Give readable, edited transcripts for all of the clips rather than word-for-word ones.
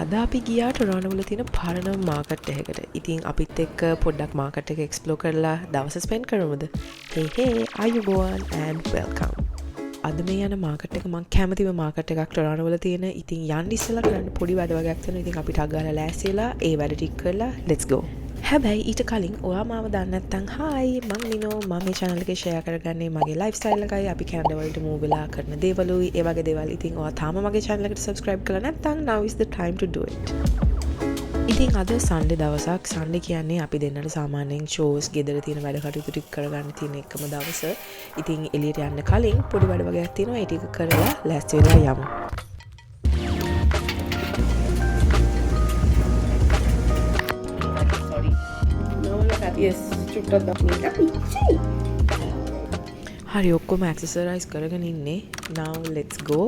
අද අපි ගියා ටොරන්ටෝ වල තියෙන පරණ මාකට් එකකට. ඉතින් අපිත් එක්ක පොඩ්ඩක් මාකට් එක එක්ස්ප්ලෝර් කරලා දවස ස්පෙන්ඩ් කරමුද? Hey ආයුබෝවන් and welcome. අද මේ යන මාකට් එක මම කැමතිම මාකට් එකක් ටොරන්ටෝ වල තියෙන. ඉතින් යන්න ඉස්සෙල්ලා කරන්න පොඩි වැඩ වගේක් තියෙනවා. ඉතින් අපි ටක් ගාලා ලෑස්ති වෙලා ඒ වැඩ ටික කරලා let's go. හැබැයි ඊට කලින් ඔයා මාව දන්නේ නැත්නම් හායි මම මිනෝ මම මේ channel එකේ share කරගන්නේ මගේ lifestyle එකයි අපි කැනඩා වලට move වෙලා කරන දේවලුයි ඒ වගේ දේවල්. ඉතින් ඔයා තාම මගේ channel එකට subscribe කරලා නැත්නම් now is the time to do it. ඉතින් අද Sunday දවසක්. Sunday කියන්නේ අපි දෙන්නට සාමාන්‍යයෙන් shows ගෙදර තියෙන වැඩ කටයුතු ටික කරගන්න තියෙන එකම දවස. ඉතින් එළියට යන්න කලින් පොඩි වැඩ වගේක් තියෙනවා. ඒ ටික කරලා ලෑස්ති වෙලා යමු. Yes, චුට්ටක් දක්වන්න පිච්චි. හරි ඔක්කොම ඇක්සසරයිස් කරගෙන ඉන්නේ. Now let's go.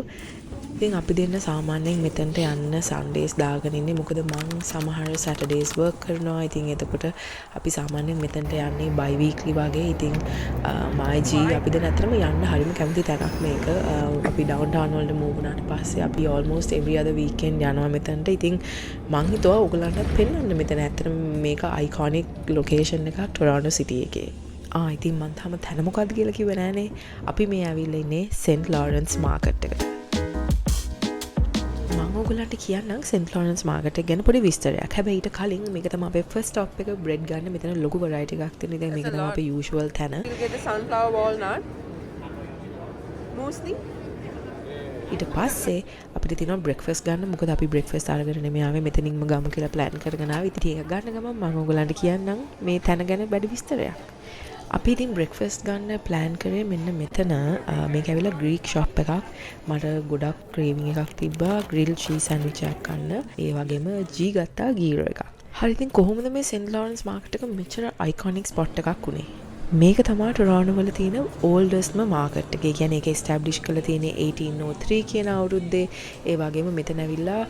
ඉතින් අපි දෙන්න සාමාන්‍යයෙන් මෙතනට යන්න Sundays දාගෙන ඉන්නේ. මොකද මම සමහර Saturdays work කරනවා. ඉතින් එතකොට අපි සාමාන්‍යයෙන් මෙතනට යන්නේ bi weekly වගේ. ඉතින් මයිජී අපි දෙන්න අතරම යන්න හරිම කැමති තැනක් මේක. අපි downtown වලට move වුණාට පස්සේ අපි almost every other weekend යනවා මෙතනට. ඉතින් මං හිතුවා ඔයගලන්ටත් පෙන්වන්න මෙතන. ඇත්තටම මේක iconic location එකක් Toronto city එකේ. ඉතින් මං තාම තැන මොකක්ද කියලා කිව්වේ නෑනේ. අපි මේ ඇවිල්ලා ඉන්නේ St. Lawrence Market එකට. මම ඔයගලන්ට කියන්නම් St. Lawrence Market එක ගැන පොඩි විස්තරයක්. හැබැයි ඊට කලින් මේක තමයි අපේ first stop එක bread ගන්න. මෙතන ලොකු variety එකක් තියෙනවා. ඉතින් මේක තමයි අපේ usual තැන. You get the sunflower walnut. Mostly. ඊට පස්සේ අපිට තියෙනවා breakfast ගන්න. මොකද අපි breakfast අරගෙන නෙමෙයි ආවේ. මෙතනින්ම ගමු කියලා plan කරගෙන ආවේ. ඉතින් ඒක ගන්න ගමන් මම ඔයගලන්ට කියන්නම් මේ තැන ගැන වැඩි විස්තරයක්. අපි ඉතින් breakfast ගන්න plan කරේ මෙන්න මෙතන. මේක ඇවිල්ලා Greek shop එකක්. මට ගොඩක් craving එකක් තිබ්බා grilled cheese sandwich එකක් ගන්න. ඒ වගේම G ගත්තා gyro එකක්. හරි ඉතින් කොහොමද මේ St. Lawrence Market එක මෙච්චර iconic spot එකක් උනේ? මේක තමයි ටොරන්ටෝ වල තියෙන oldestම මාකට් එක. ඒ කියන්නේ ඒක establish කරලා තියෙන්නේ 1803 කියන අවුරුද්දේ. ඒ වගේම මෙතන ඇවිල්ලා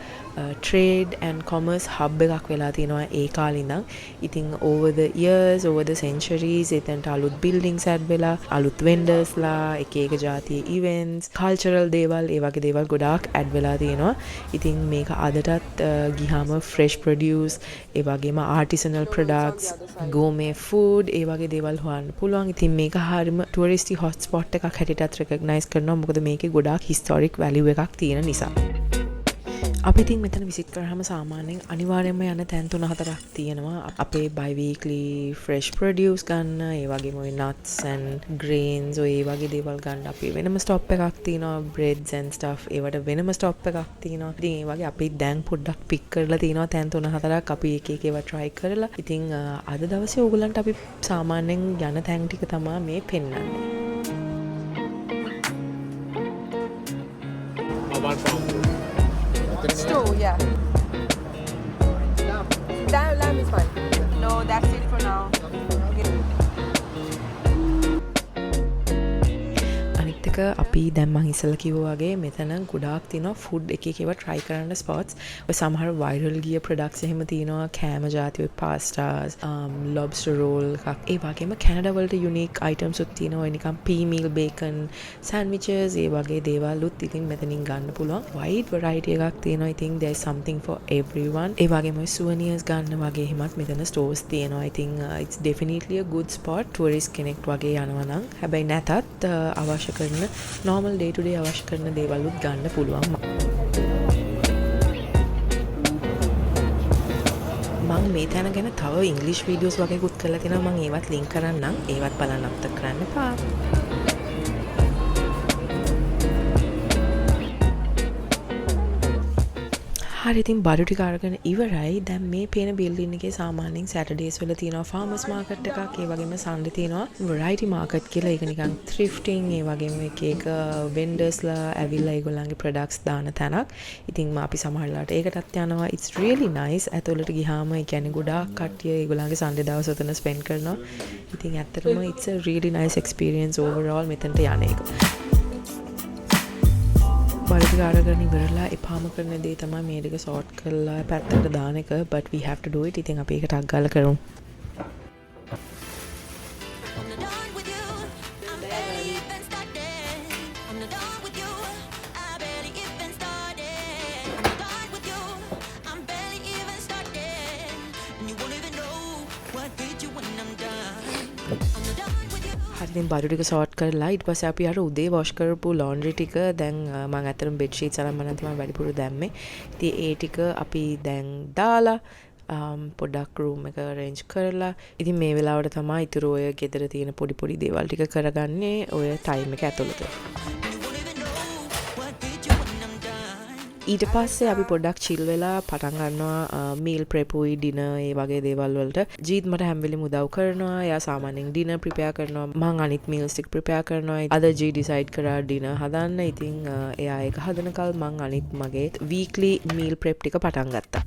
trade and commerce hub එකක් වෙලා තියෙනවා ඒ කාලේ ඉඳන්. ඉතින් over the years, over the centuries එතනට අලුත් buildings add වෙලා, අලුත් vendors ලා, එක එක જાතියේ events, cultural දේවල්, ඒ වගේ දේවල් ගොඩාක් add වෙලා තියෙනවා. ඉතින් මේක අදටත් ගිහාම fresh produce, ඒ වගේම artisanal products, gourmet food, ඒ වගේ දේවල් හොයන්න පුළුවන්. ඉතින් මේක හරියම ටුවරිස්ටි හොට් ස්පොට් එකක් හැටියටත් රෙකග්නයිස් කරනවා. මොකද මේකේ ගොඩාක් හිස්ටොරික් වැලියු එකක් තියෙන නිසා. අපි ඉතින් මෙතන විසිට් කරාම සාමාන්‍යයෙන් අනිවාර්යයෙන්ම යන තැන් 3-4ක් තියෙනවා. අපේ bi weekly fresh produce ගන්න, ඒ වගේම ඔය nuts and grains ඔය ඒ වගේ දේවල් ගන්න අපි වෙනම stop එකක් තියෙනවා. breads and stuff ඒවට වෙනම stop එකක් තියෙනවා. ඉතින් ඒ වගේ අපි දැන් පොඩ්ඩක් pick කරලා තියෙනවා තැන් 3-4ක්. අපි එක එක ඒවා try කරලා. ඉතින් අද දවසේ ඕගලන්ට අපි සාමාන්‍යයෙන් යන තැන් ටික තමයි මේ පෙන්වන්නේ. Stew, yeah. That lamb is fine. No, that's it for now. Okay. අනිත් එක අපි දැන් මං ඉස්සෙල්ලා කිව්වා වගේ මෙතන ගොඩාක් තියෙනවා ෆුඩ් එක එක ඒවා try කරන්න spots. ඔය සමහර viral ගිය products එහෙම තියෙනවා. කෑම જાති ඔය pastas, lobster roll එකක්. ඒ වගේම කැනඩා වලට unique items උත් තියෙනවා. ඔය නිකන් pea meal bacon sandwiches ඒ වගේ දේවල් උත් ඉතින් මෙතනින් ගන්න පුළුවන්. wide variety එකක් තියෙනවා. ඉතින් there is something for everyone. ඒ වගේම ඔය souvenirs ගන්න වගේ එහෙමත් මෙතන stores තියෙනවා. ඉතින් it's definitely a good spot tourist කෙනෙක් වගේ යනවා නම්. හැබැයි නැතත් අවශ්‍ය කරන normal day to day අවශ්‍ය කරන දේවල් උත් ගන්න පුළුවන්. මම මේ තැන ගැන තව ඉංග්‍රීසි වීඩියෝස් වගේකුත් කරලා තියෙනවා. මම ඒවත් ලින්ක් කරන්නම්. ඒවත් බලන්න අමතක කරන්න එපා. හරි ඉතින් බඩු ටික අරගෙන ඉවරයි. දැන් මේ පේන බිල්ඩින් එකේ සාමාන්‍යයෙන් Saturdays වල තියෙනවා farmers market එකක්. ඒ වගේම Sunday තියෙනවා variety market කියලා. ඒක නිකන් thrifting ඒ වගේම එක එක vendors ලා ඇවිල්ලා ඒගොල්ලන්ගේ products දාන තැනක්. ඉතින් අපි සමහරලාට ඒකටත් යනවා. It's really nice. ඇතුළට ගියාම ඒ කියන්නේ ගොඩාක් කට්ටිය ඒගොල්ලන්ගේ Sunday දවස් උතන spend කරනවා. ඉතින් ඇත්තටම it's a really nice experience overall මෙතනට යන එක. බඩු අරගෙන ඉවරලා එපාම කරන දේ තමයි මේ ටික sort කරලා පැත්තකට දාන එක. But we have to do it. ඉතින් අපි ඒකට අග්ගාලා කරමු. ඉතින් බඩු ටික සෝට් කරලා ඊට පස්සේ අපි අර උදේ වොෂ් කරපු laundry ටික දැන් මම අතරම බෙඩ් ෂීට්ස් අරන් මම තමයි වැඩිපුර දැම්මේ. ඉතින් ඒ ටික අපි දැන් දාලා පොඩක් රූම් එක arrange කරලා ඉතින් මේ වෙලාවට තමයි ඉතුරු ඔය ගෙදර තියෙන පොඩි පොඩි දේවල් ටික කරගන්නේ ඔය ටයිම් එක ඇතුළත. ඊට පස්සේ අපි පොඩ්ඩක් චිල් වෙලා පටන් ගන්නවා මීල් ප්‍රෙපුයි ඩිනර් ඒ වගේ දේවල් වලට. ජීත් මට හැම වෙලෙම උදව් කරනවා. එයා සාමාන්‍යයෙන් ඩිනර් ප්‍රිපෙයාර් කරනවා. මම අනිත් මීල්ස් ටික ප්‍රිපෙයාර් කරනවා. අද ජී ඩිසයිඩ් කරා ඩිනර් හදන්න. ඉතින් එයා ඒක හදනකල් මම අනිත් මගේ වීක්ලි මීල් ප්‍රෙප් ටික පටන් ගත්තා.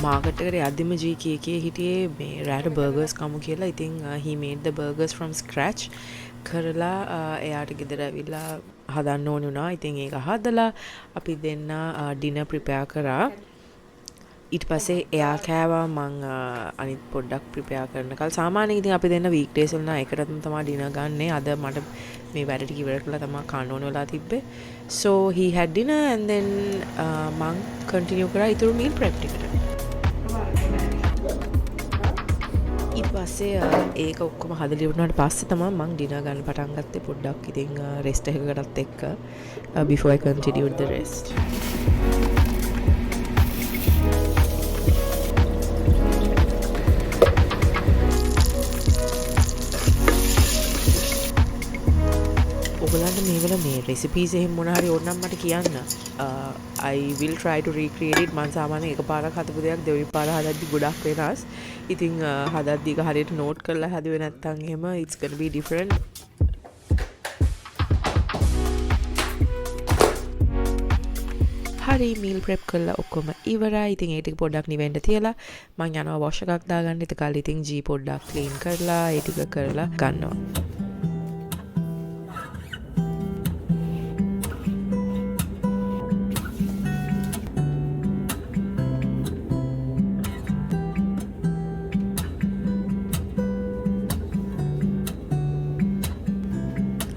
මාකට් එකට යද්දිම ජී කී හිටියේ මේ රෑට බර්ගර්ස් කමු කියලා. ඉතින් he made the burgers from scratch කරලා එයාට ගෙදර ඇවිල්ලා හදන්න ඕනේ වුණා. ඉතින් ඒක හදලා අපි දෙන්න ඩිනර් ප්‍රිපෙයාර් කරා. ඊට පස්සේ එයා කෑවා මං අනිත් පොඩ්ඩක් ප්‍රිපෙයාර් කරනකල්. සාමාන්‍යයෙන් ඉතින් අපි දෙන්න වීක්ඩේස් වල නම් එකටම තමයි ඩිනර් ගන්නෙ. අද මට මේ වැඩ ටික ඉවර කරලා තමයි කන්න ඕන වෙලා තිබ්බේ. so he had dinner and then මං continue කරා ඊතුරු meal prep ටිකට. ඊට පස්සේ ඒක ඔක්කොම හදලා ඉවරනාට පස්සේ තමයි මං ඩිනර් ගන්න පටන් ගත්තේ. පොඩ්ඩක් ඉතින් රෙස්ට් එකකටත් එක්ක before I continued the rest. ඔයගලන්ට මේවල මේ රෙසිපීස් එහෙම මොන හරි ඕන නම් මට කියන්න. I will try to recreate it. මම සාමාන්‍යයෙන් එකපාරක් හදපු දෙයක් දෙවෙනි පාර හදද්දි ගොඩක් වෙනස්. ඉතින් හදද්දි ඒක හරියට නෝට් කරලා හදුවේ නැත්නම් එහෙම it's going to be different. හරි meal prep කරලා ඔක්කොම ඉවරයි. ඉතින් ඒ ටික පොඩ්ඩක් නිවෙන්න තියලා මම යනවා wash එකක් දාගන්න. ඒක කාලේ ඉතින් ජී පොඩ්ඩක් clean කරලා ඒ ටික කරලා ගන්නවා.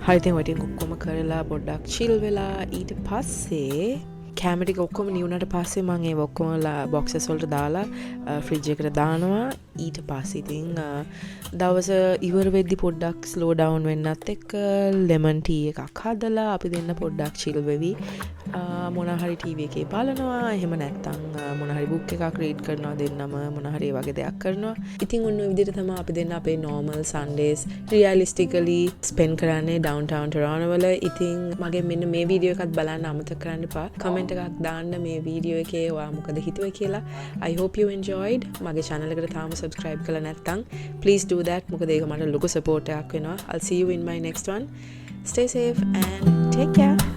හරිතින් වටින් ඔක්කොම කරලා පොඩ්ඩක් චිල් වෙලා ඊට පස්සේ කැම ටික ඔක්කොම නිවුණාට පස්සේ මම ඒ ඔක්කොමලා බොක්සස් වලට දාලා ෆ්‍රිජ් එකට දානවා. ඊට පස්සේ ඉතින් දවස ඉවර වෙද්දි පොඩ්ඩක් ස්ලෝ ඩවුන් වෙන්නත් එක්ක ලෙමන් ටී එකක් හදලා අපි දෙන්න පොඩ්ඩක් චිල් වෙවි මොන හරි ටීවී එකේ බලනවා. එහෙම නැත්නම් මොන හරි බුක් එකක් රීඩ් කරනවා දෙන්නම මොන හරි ඒ වගේ දෙයක් කරනවා. ඉතින් ඔන්න ඔය විදිහට තමයි අපි දෙන්න අපේ normal Sundays realistically spend කරන්නේ downtown Toronto වල. ඉතින් මගේ මෙන්න මේ වීඩියෝ එකත් බලන්න අමතක කරන්න එපා. කමෙන්ට් එකක් දාන්න මේ වීඩියෝ එකේ ඔයා මොකද හිතුවේ කියලා. I hope you enjoyed. මගේ channel එකට තාම subscribe කරලා නැත්නම් please do that. මොකද ඒක මට ලොකු support එකක් වෙනවා. I'll see you in my next one. Stay safe and take care.